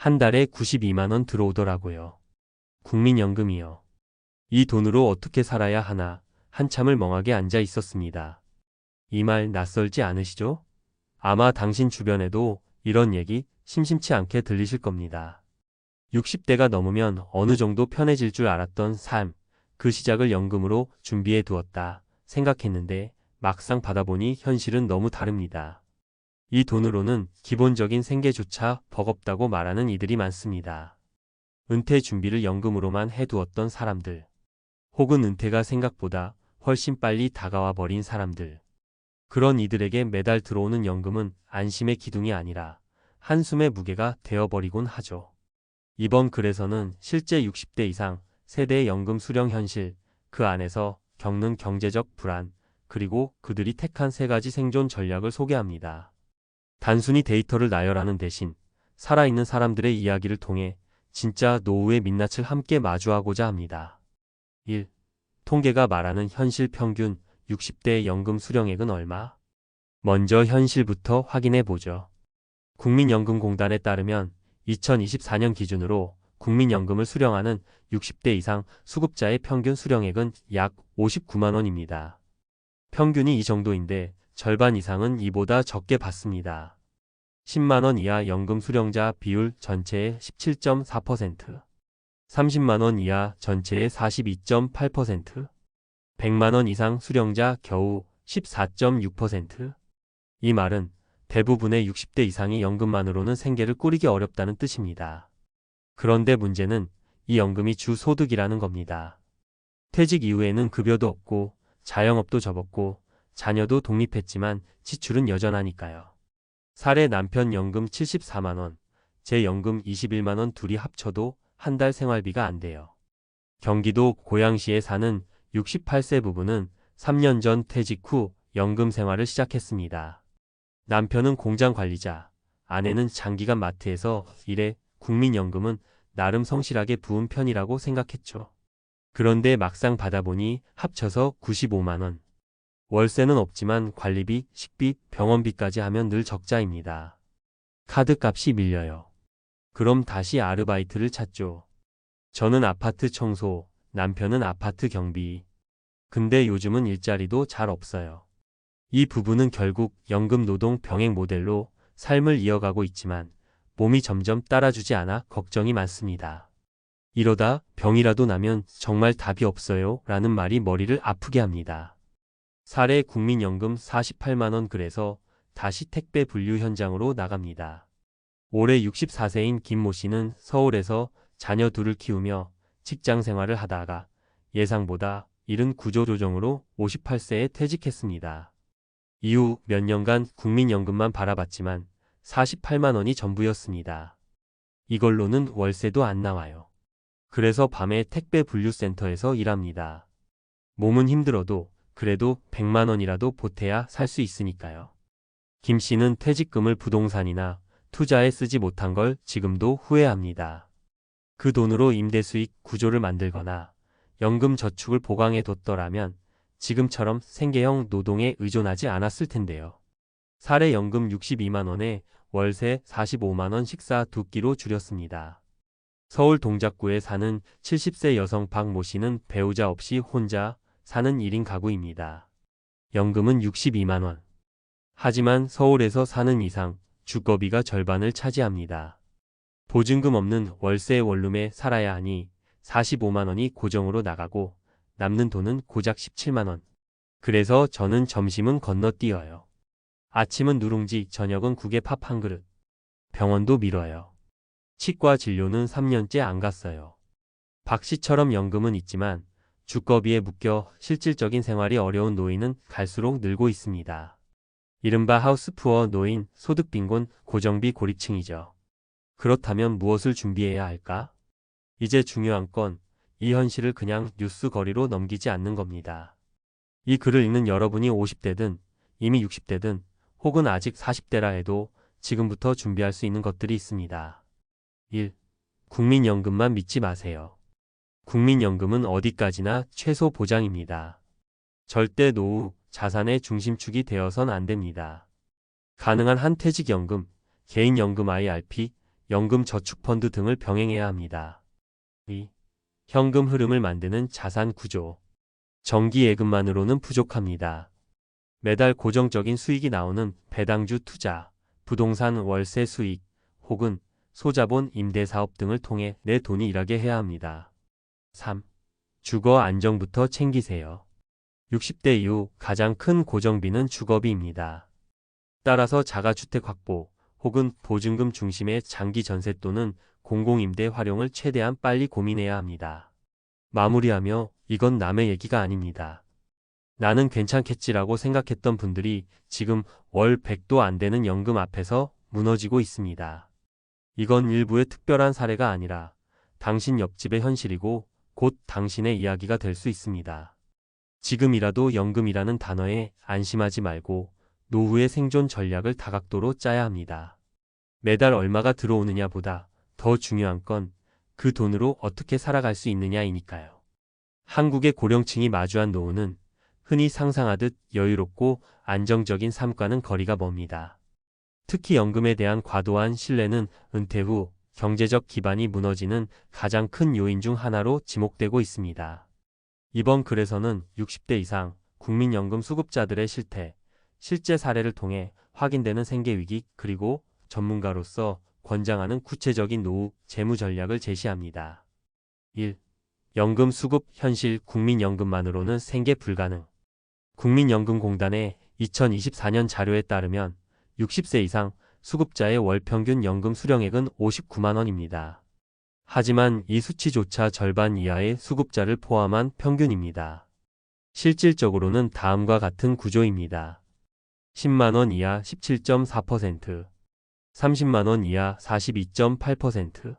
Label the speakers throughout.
Speaker 1: 한 달에 92만 원 들어오더라고요. 국민연금이요. 이 돈으로 어떻게 살아야 하나 한참을 멍하게 앉아 있었습니다. 이 말 낯설지 않으시죠? 아마 당신 주변에도 이런 얘기 심심치 않게 들리실 겁니다. 60대가 넘으면 어느 정도 편해질 줄 알았던 삶, 그 시작을 연금으로 준비해 두었다 생각했는데 막상 받아보니 현실은 너무 다릅니다. 이 돈으로는 기본적인 생계조차 버겁다고 말하는 이들이 많습니다. 은퇴 준비를 연금으로만 해두었던 사람들, 혹은 은퇴가 생각보다 훨씬 빨리 다가와 버린 사람들. 그런 이들에게 매달 들어오는 연금은 안심의 기둥이 아니라 한숨의 무게가 되어버리곤 하죠. 이번 글에서는 실제 60대 이상 세대의 연금 수령 현실, 그 안에서 겪는 경제적 불안, 그리고 그들이 택한 3가지 생존 전략을 소개합니다. 단순히 데이터를 나열하는 대신 살아있는 사람들의 이야기를 통해 진짜 노후의 민낯을 함께 마주하고자 합니다. 1. 통계가 말하는 현실 평균 60대의 연금 수령액은 얼마? 먼저 현실부터 확인해 보죠. 국민연금공단에 따르면 2024년 기준으로 국민연금을 수령하는 60대 이상 수급자의 평균 수령액은 약 59만 원입니다. 평균이 이 정도인데 절반 이상은 이보다 적게 받습니다. 10만 원 이하 연금 수령자 비율 전체의 17.4%, 30만 원 이하 전체의 42.8%, 100만 원 이상 수령자 겨우 14.6%. 이 말은 대부분의 60대 이상이 연금만으로는 생계를 꾸리기 어렵다는 뜻입니다. 그런데 문제는 이 연금이 주 소득이라는 겁니다. 퇴직 이후에는 급여도 없고 자영업도 접었고 자녀도 독립했지만 지출은 여전하니까요. 사례 남편 연금 74만 원, 제 연금 21만 원 둘이 합쳐도 한 달 생활비가 안 돼요. 경기도 고양시에 사는 68세 부부는 3년 전 퇴직 후 연금 생활을 시작했습니다. 남편은 공장 관리자, 아내는 장기간 마트에서 일해 국민연금은 나름 성실하게 부은 편이라고 생각했죠. 그런데 막상 받아보니 합쳐서 95만 원. 월세는 없지만 관리비, 식비, 병원비까지 하면 늘 적자입니다. 카드값이 밀려요. 그럼 다시 아르바이트를 찾죠. 저는 아파트 청소, 남편은 아파트 경비. 근데 요즘은 일자리도 잘 없어요. 이 부부는 결국 연금 노동 병행 모델로 삶을 이어가고 있지만 몸이 점점 따라주지 않아 걱정이 많습니다. 이러다 병이라도 나면 정말 답이 없어요 라는 말이 머리를 아프게 합니다. 사례 국민연금 48만 원 그래서 다시 택배 분류 현장으로 나갑니다. 올해 64세인 김모 씨는 서울에서 자녀 둘을 키우며 직장 생활을 하다가 예상보다 이른 구조조정으로 58세에 퇴직했습니다. 이후 몇 년간 국민연금만 바라봤지만 48만 원이 전부였습니다. 이걸로는 월세도 안 나와요. 그래서 밤에 택배 분류센터에서 일합니다. 몸은 힘들어도 그래도 100만 원이라도 보태야 살 수 있으니까요. 김 씨는 퇴직금을 부동산이나 투자에 쓰지 못한 걸 지금도 후회합니다. 그 돈으로 임대수익 구조를 만들거나 연금 저축을 보강해 뒀더라면 지금처럼 생계형 노동에 의존하지 않았을 텐데요. 사례 연금 62만 원에 월세 45만 원 식사 2끼로 줄였습니다. 서울 동작구에 사는 70세 여성 박모 씨는 배우자 없이 혼자 사는 1인 가구입니다. 연금은 62만 원. 하지만 서울에서 사는 이상 주거비가 절반을 차지합니다. 보증금 없는 월세 원룸에 살아야 하니 45만 원이 고정으로 나가고 남는 돈은 고작 17만 원. 그래서 저는 점심은 건너뛰어요. 아침은 누룽지, 저녁은 국에 밥 한 그릇. 병원도 미뤄요. 치과 진료는 3년째 안 갔어요. 박 씨처럼 연금은 있지만 주거비에 묶여 실질적인 생활이 어려운 노인은 갈수록 늘고 있습니다. 이른바 하우스푸어 노인, 소득빈곤, 고정비 고립층이죠. 그렇다면 무엇을 준비해야 할까? 이제 중요한 건 이 현실을 그냥 뉴스 거리로 넘기지 않는 겁니다. 이 글을 읽는 여러분이 50대든 이미 60대든 혹은 아직 40대라 해도 지금부터 준비할 수 있는 것들이 있습니다. 1. 국민연금만 믿지 마세요. 국민연금은 어디까지나 최소 보장입니다. 절대 노후, 자산의 중심축이 되어선 안 됩니다. 가능한 한 퇴직연금, 개인연금 IRP, 연금 저축펀드 등을 병행해야 합니다. 2. 현금 흐름을 만드는 자산 구조. 정기 예금만으로는 부족합니다. 매달 고정적인 수익이 나오는 배당주 투자, 부동산 월세 수익, 혹은 소자본 임대사업 등을 통해 내 돈이 일하게 해야 합니다. 3. 주거 안정부터 챙기세요. 60대 이후 가장 큰 고정비는 주거비입니다. 따라서 자가주택 확보 혹은 보증금 중심의 장기 전세 또는 공공임대 활용을 최대한 빨리 고민해야 합니다. 마무리하며 이건 남의 얘기가 아닙니다. 나는 괜찮겠지라고 생각했던 분들이 지금 월 100도 안 되는 연금 앞에서 무너지고 있습니다. 이건 일부의 특별한 사례가 아니라 당신 옆집의 현실이고 곧 당신의 이야기가 될 수 있습니다. 지금이라도 연금이라는 단어에 안심하지 말고 노후의 생존 전략을 다각도로 짜야 합니다. 매달 얼마가 들어오느냐보다 더 중요한 건 그 돈으로 어떻게 살아갈 수 있느냐이니까요. 한국의 고령층이 마주한 노후는 흔히 상상하듯 여유롭고 안정적인 삶과는 거리가 멉니다. 특히 연금에 대한 과도한 신뢰는 은퇴 후 경제적 기반이 무너지는 가장 큰 요인 중 하나로 지목되고 있습니다. 이번 글에서는 60대 이상 국민연금 수급자들의 실제 사례를 통해 확인되는 생계위기 그리고 전문가로서 권장하는 구체적인 노후 재무 전략을 제시합니다. 1. 연금 수급 현실. 국민연금만으로는 생계 불가능. 국민연금공단의 2024년 자료에 따르면 60세 이상 수급자의 월 평균 연금 수령액은 59만 원입니다. 하지만 이 수치조차 절반 이하의 수급자를 포함한 평균입니다. 실질적으로는 다음과 같은 구조입니다. 10만 원 이하 17.4%, 30만 원 이하 42.8%,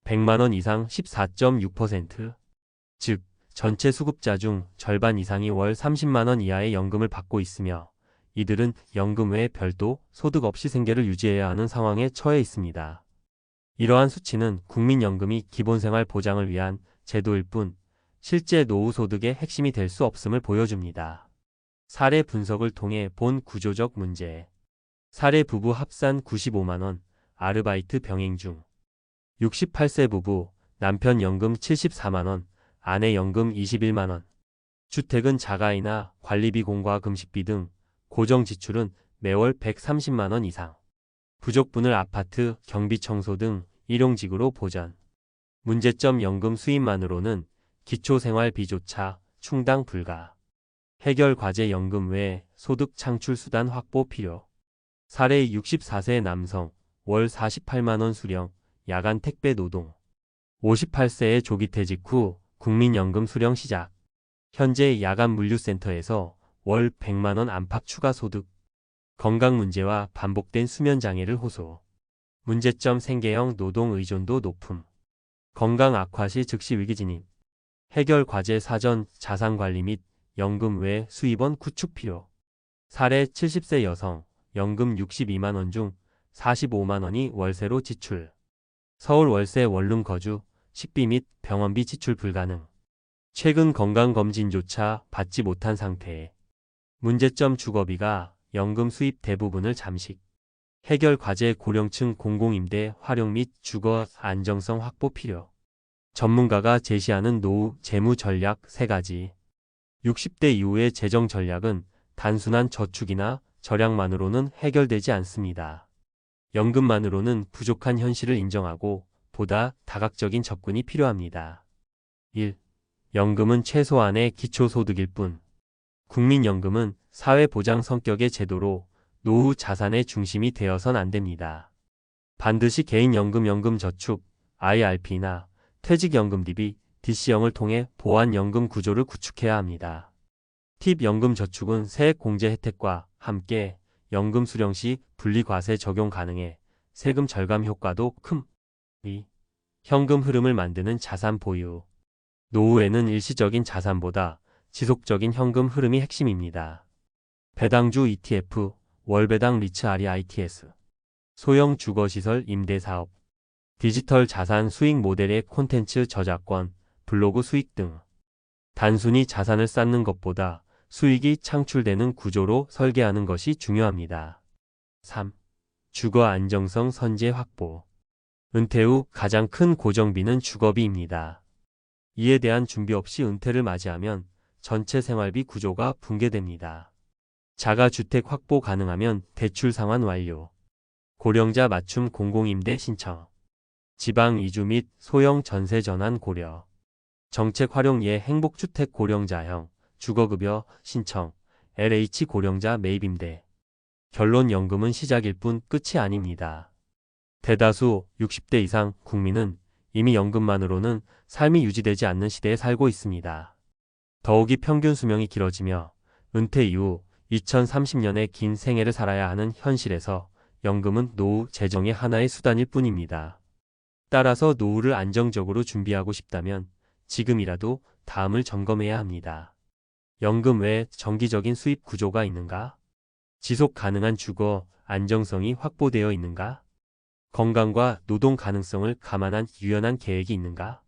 Speaker 1: 100만 원 이상 14.6%, 즉 전체 수급자 중 절반 이상이 월 30만 원 이하의 연금을 받고 있으며 이들은 연금 외에 별도 소득 없이 생계를 유지해야 하는 상황에 처해 있습니다. 이러한 수치는 국민연금이 기본생활 보장을 위한 제도일 뿐 실제 노후 소득의 핵심이 될 수 없음을 보여줍니다. 사례 분석을 통해 본 구조적 문제. 사례 부부 합산 95만 원, 아르바이트 병행 중. 68세 부부, 남편 연금 74만 원, 아내 연금 21만 원. 주택은 자가이나 관리비 공과 금식비 등 고정 지출은 매월 130만 원 이상. 부족분을 아파트, 경비 청소 등 일용직으로 보전. 문제점 연금 수입만으로는 기초생활비조차 충당 불가. 해결 과제 연금 외 소득 창출 수단 확보 필요. 사례 64세 남성, 월 48만 원 수령, 야간 택배 노동. 58세의 조기 퇴직 후 국민연금 수령 시작. 현재 야간 물류센터에서 월 100만 원 안팎 추가 소득. 건강 문제와 반복된 수면 장애를 호소. 문제점 생계형 노동 의존도 높음. 건강 악화 시 즉시 위기 진입. 해결 과제 사전 자산 관리 및 연금 외 수입원 구축 필요. 사례 70세 여성, 연금 62만 원 중 45만 원이 월세로 지출. 서울 월세 원룸 거주, 식비 및 병원비 지출 불가능. 최근 건강검진조차 받지 못한 상태에. 문제점 주거비가 연금 수입 대부분을 잠식. 해결 과제 고령층 공공임대 활용 및 주거 안정성 확보 필요. 전문가가 제시하는 노후 재무 전략 3가지. 60대 이후의 재정 전략은 단순한 저축이나 절약만으로는 해결되지 않습니다. 연금만으로는 부족한 현실을 인정하고 보다 다각적인 접근이 필요합니다. 1. 연금은 최소한의 기초소득일 뿐. 국민연금은 사회보장 성격의 제도로 노후 자산의 중심이 되어선 안 됩니다. 반드시 개인연금, 연금저축, IRP나 퇴직연금 DB, DC형을 통해 보완연금 구조를 구축해야 합니다. 팁 연금저축은 세액공제 혜택과 함께 연금 수령 시 분리과세 적용 가능해 세금 절감 효과도 큼. 2. 현금 흐름을 만드는 자산 보유. 노후에는 일시적인 자산보다 지속적인 현금 흐름이 핵심입니다. 배당주 ETF, 월배당 리츠 REITs, 소형 주거시설 임대사업, 디지털 자산 수익 모델의 콘텐츠 저작권, 블로그 수익 등. 단순히 자산을 쌓는 것보다 수익이 창출되는 구조로 설계하는 것이 중요합니다. 3. 주거 안정성 선제 확보. 은퇴 후 가장 큰 고정비는 주거비입니다. 이에 대한 준비 없이 은퇴를 맞이하면 전체 생활비 구조가 붕괴됩니다. 자가주택 확보 가능하면 대출 상환 완료. 고령자 맞춤 공공임대 신청. 지방 이주 및 소형 전세 전환 고려. 정책 활용 예 행복주택 고령자형, 주거급여 신청, LH 고령자 매입임대. 결론 연금은 시작일 뿐 끝이 아닙니다. 대다수 60대 이상 국민은 이미 연금만으로는 삶이 유지되지 않는 시대에 살고 있습니다. 더욱이 평균 수명이 길어지며 은퇴 이후 2030년의 긴 생애를 살아야 하는 현실에서 연금은 노후 재정의 하나의 수단일 뿐입니다. 따라서 노후를 안정적으로 준비하고 싶다면 지금이라도 다음을 점검해야 합니다. 연금 외에 정기적인 수입 구조가 있는가? 지속 가능한 주거 안정성이 확보되어 있는가? 건강과 노동 가능성을 감안한 유연한 계획이 있는가?